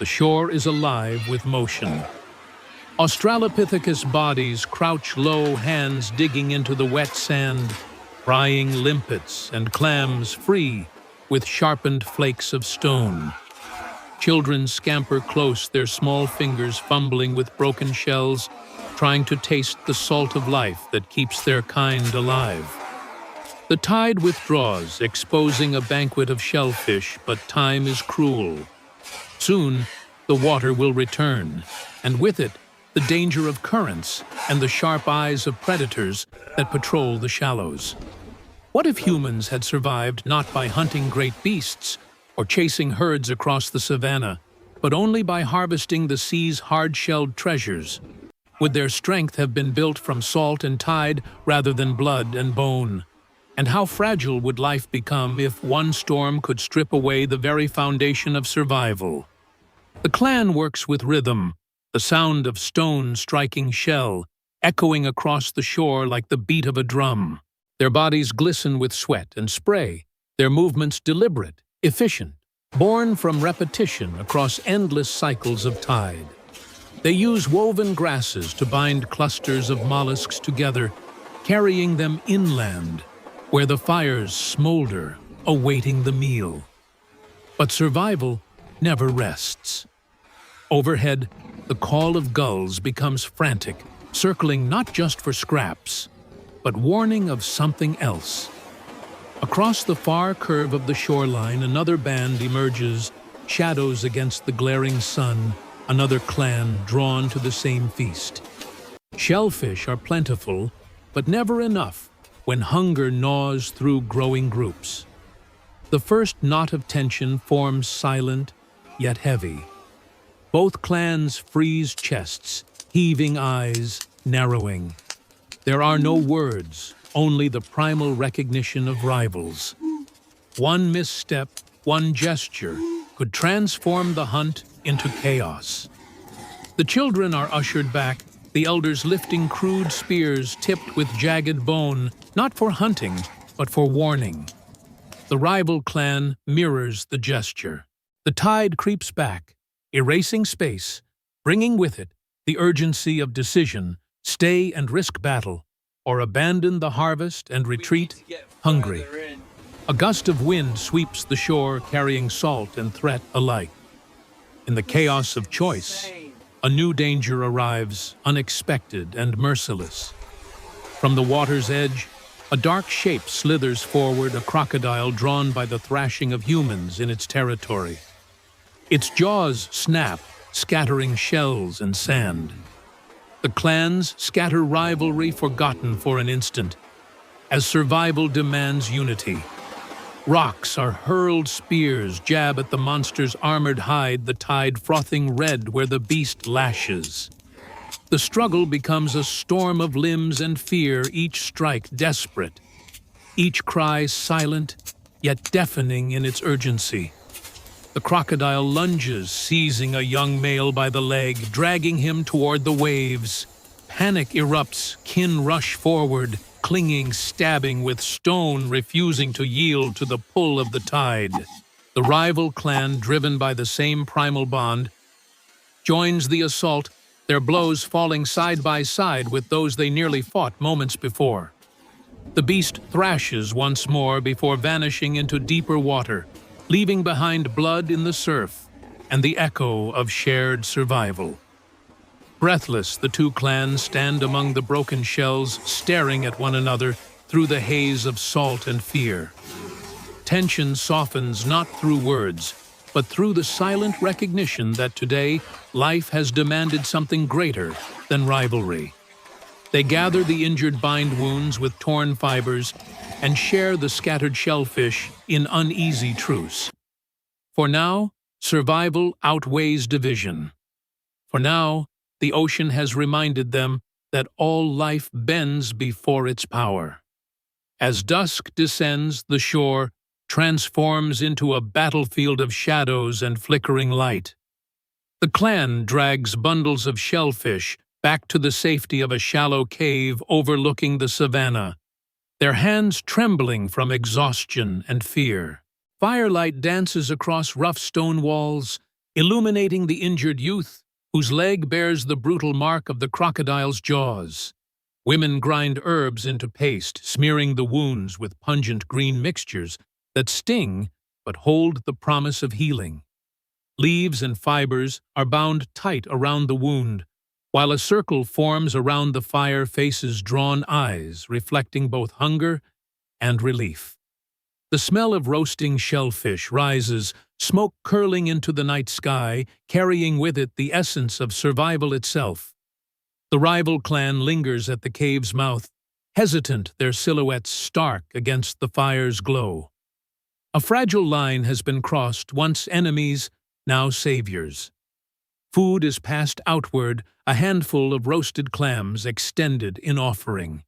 The shore is alive with motion. Australopithecus bodies crouch low, hands digging into the wet sand, prying limpets and clams free with sharpened flakes of stone. Children scamper close, their small fingers fumbling with broken shells, trying to taste the salt of life that keeps their kind alive. The tide withdraws, exposing a banquet of shellfish, but time is cruel. Soon, the water will return, and with it, the danger of currents and the sharp eyes of predators that patrol the shallows. What if humans had survived not by hunting great beasts or chasing herds across the savannah, but only by harvesting the sea's hard-shelled treasures? Would their strength have been built from salt and tide rather than blood and bone? And how fragile would life become if one storm could strip away the very foundation of survival? The clan works with rhythm, the sound of stone striking shell, echoing across the shore like the beat of a drum. Their bodies glisten with sweat and spray, their movements deliberate, efficient, born from repetition across endless cycles of tide. They use woven grasses to bind clusters of mollusks together, carrying them inland, where the fires smolder, awaiting the meal. But survival never rests. Overhead, the call of gulls becomes frantic, circling not just for scraps, but warning of something else. Across the far curve of the shoreline, another band emerges, shadows against the glaring sun, another clan drawn to the same feast. Shellfish are plentiful, but never enough when hunger gnaws through growing groups. The first knot of tension forms silent, yet heavy. Both clans freeze chests, heaving eyes, narrowing. There are no words, only the primal recognition of rivals. One misstep, one gesture, could transform the hunt into chaos. The children are ushered back, the elders lifting crude spears tipped with jagged bone, not for hunting, but for warning. The rival clan mirrors the gesture. The tide creeps back, erasing space, bringing with it the urgency of decision, stay and risk battle, or abandon the harvest and retreat hungry. A gust of wind sweeps the shore, carrying salt and threat alike. In the chaos of choice, a new danger arrives, unexpected and merciless. From the water's edge, a dark shape slithers forward, a crocodile drawn by the thrashing of humans in its territory. Its jaws snap, scattering shells and sand. The clans scatter rivalry forgotten for an instant, as survival demands unity. Rocks are hurled, spears jab at the monster's armored hide, the tide frothing red where the beast lashes. The struggle becomes a storm of limbs and fear, each strike desperate, each cry silent, yet deafening in its urgency. The crocodile lunges, seizing a young male by the leg, dragging him toward the waves. Panic erupts, kin rush forward, clinging, stabbing with stone, refusing to yield to the pull of the tide. The rival clan, driven by the same primal bond, joins the assault, their blows falling side by side with those they nearly fought moments before. The beast thrashes once more before vanishing into deeper water, leaving behind blood in the surf and the echo of shared survival. Breathless, the two clans stand among the broken shells, staring at one another through the haze of salt and fear. Tension softens not through words, but through the silent recognition that today life has demanded something greater than rivalry. They gather the injured bind wounds with torn fibers and share the scattered shellfish in uneasy truce. For now, survival outweighs division. For now, the ocean has reminded them that all life bends before its power. As dusk descends, the shore transforms into a battlefield of shadows and flickering light. The clan drags bundles of shellfish back to the safety of a shallow cave overlooking the savannah, their hands trembling from exhaustion and fear. Firelight dances across rough stone walls, illuminating the injured youth, whose leg bears the brutal mark of the crocodile's jaws. Women grind herbs into paste, smearing the wounds with pungent green mixtures that sting but hold the promise of healing. Leaves and fibers are bound tight around the wound, while a circle forms around the fire faces drawn eyes, reflecting both hunger and relief. The smell of roasting shellfish rises, smoke curling into the night sky, carrying with it the essence of survival itself. The rival clan lingers at the cave's mouth, hesitant, their silhouettes stark against the fire's glow. A fragile line has been crossed, once enemies, now saviors. Food is passed outward, a handful of roasted clams extended in offering.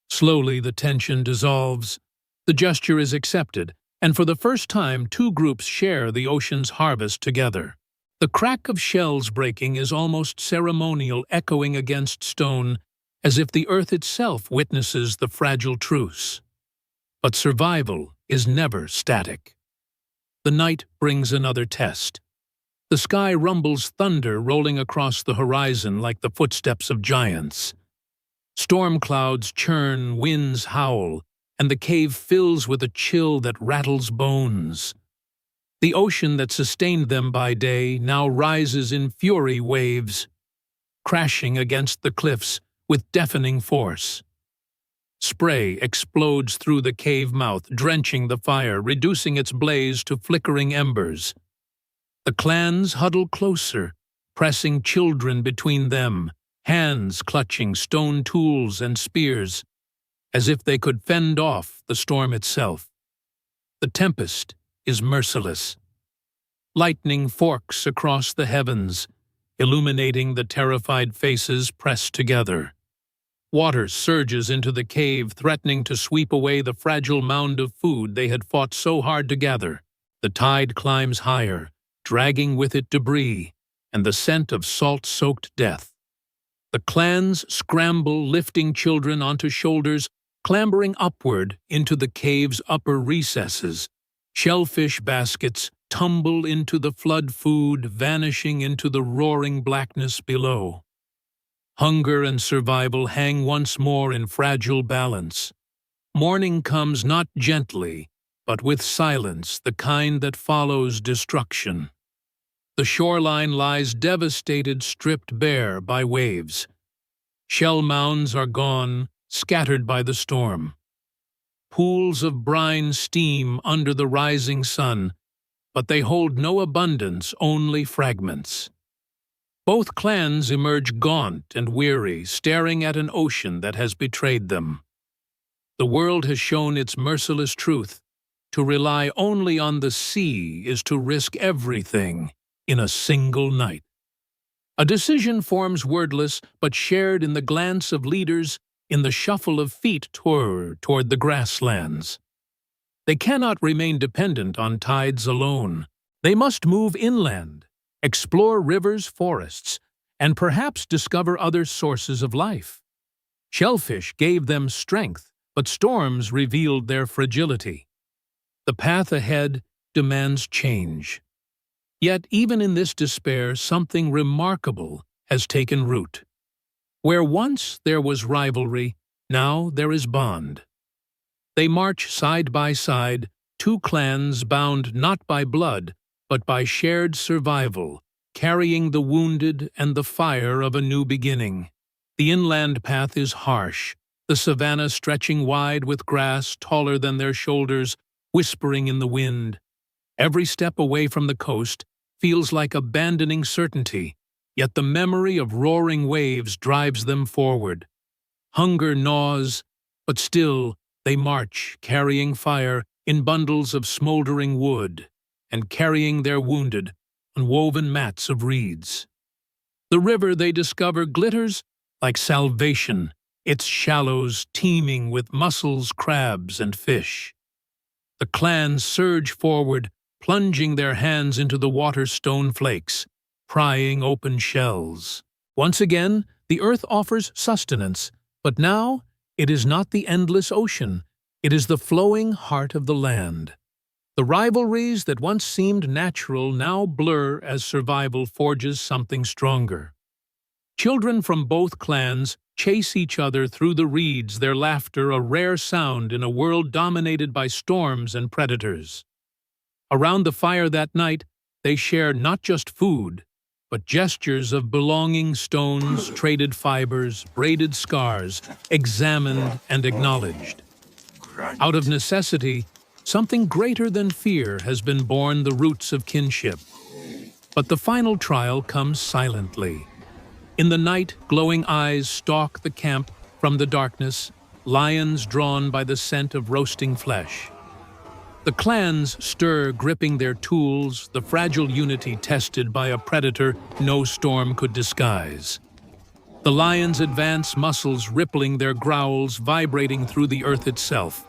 Slowly the tension dissolves. The gesture is accepted, and for the first time two groups share the ocean's harvest together. The crack of shells breaking is almost ceremonial, echoing against stone, as if the earth itself witnesses the fragile truce. But survival is never static. The night brings another test. The sky rumbles thunder rolling across the horizon like the footsteps of giants. Storm clouds churn, winds howl, and the cave fills with a chill that rattles bones. The ocean that sustained them by day now rises in fury waves, crashing against the cliffs with deafening force. Spray explodes through the cave mouth, drenching the fire, reducing its blaze to flickering embers. The clans huddle closer, pressing children between them, hands clutching stone tools and spears, as if they could fend off the storm itself. The tempest is merciless. Lightning forks across the heavens, illuminating the terrified faces pressed together. Water surges into the cave, threatening to sweep away the fragile mound of food they had fought so hard to gather. The tide climbs higher, dragging with it debris and the scent of salt-soaked death. The clans scramble, lifting children onto shoulders, clambering upward into the cave's upper recesses. Shellfish baskets tumble into the flood food, vanishing into the roaring blackness below. Hunger and survival hang once more in fragile balance. Morning comes not gently, but with silence, the kind that follows destruction. The shoreline lies devastated, stripped bare by waves. Shell mounds are gone, scattered by the storm. Pools of brine steam under the rising sun, but they hold no abundance, only fragments. Both clans emerge gaunt and weary, staring at an ocean that has betrayed them. The world has shown its merciless truth. To rely only on the sea is to risk everything in a single night. A decision forms wordless, but shared in the glance of leaders, in the shuffle of feet toward the grasslands. They cannot remain dependent on tides alone. They must move inland, explore rivers, forests, and perhaps discover other sources of life. Shellfish gave them strength, but storms revealed their fragility. The path ahead demands change. Yet even in this despair, something remarkable has taken root. Where once there was rivalry, now there is bond. They march side by side, two clans bound not by blood, but by shared survival, carrying the wounded and the fire of a new beginning. The inland path is harsh, the savanna stretching wide with grass taller than their shoulders, whispering in the wind. Every step away from the coast feels like abandoning certainty, yet the memory of roaring waves drives them forward. Hunger gnaws, but still they march, carrying fire in bundles of smoldering wood, and carrying their wounded on woven mats of reeds. The river, they discover, glitters like salvation, its shallows teeming with mussels, crabs, and fish. The clans surge forward, plunging their hands into the water stone flakes, prying open shells. Once again, the earth offers sustenance, but now it is not the endless ocean, it is the flowing heart of the land. The rivalries that once seemed natural now blur as survival forges something stronger. Children from both clans chase each other through the reeds, their laughter a rare sound in a world dominated by storms and predators. Around the fire that night, they share not just food, but gestures of belonging, stones, traded fibers, braided scars, examined and acknowledged. Out of necessity, something greater than fear has been born, the roots of kinship. But the final trial comes silently. In the night, glowing eyes stalk the camp from the darkness, lions drawn by the scent of roasting flesh. The clans stir, gripping their tools, the fragile unity tested by a predator no storm could disguise. The lions advance, muscles rippling, their growls vibrating through the earth itself.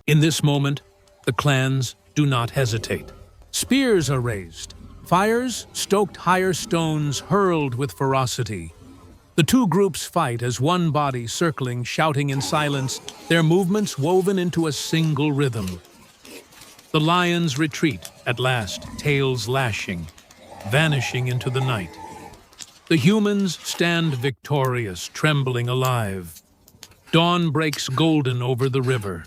In this moment, the clans do not hesitate. Spears are raised. Fires stoked, higher stones hurled with ferocity. The two groups fight as one body, circling, shouting in silence, their movements woven into a single rhythm. The lions retreat, at last, tails lashing, vanishing into the night. The humans stand victorious, trembling alive. Dawn breaks golden over the river.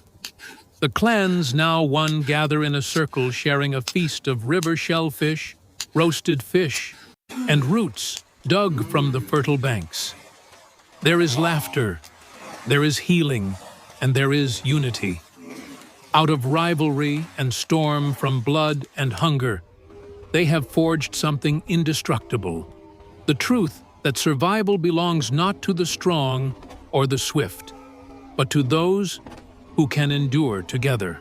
The clans, now one, gather in a circle, sharing a feast of river shellfish, roasted fish, and roots dug from the fertile banks. There is laughter, there is healing, and there is unity. Out of rivalry and storm, from blood and hunger, they have forged something indestructible. The truth that survival belongs not to the strong or the swift, but to those who can endure together.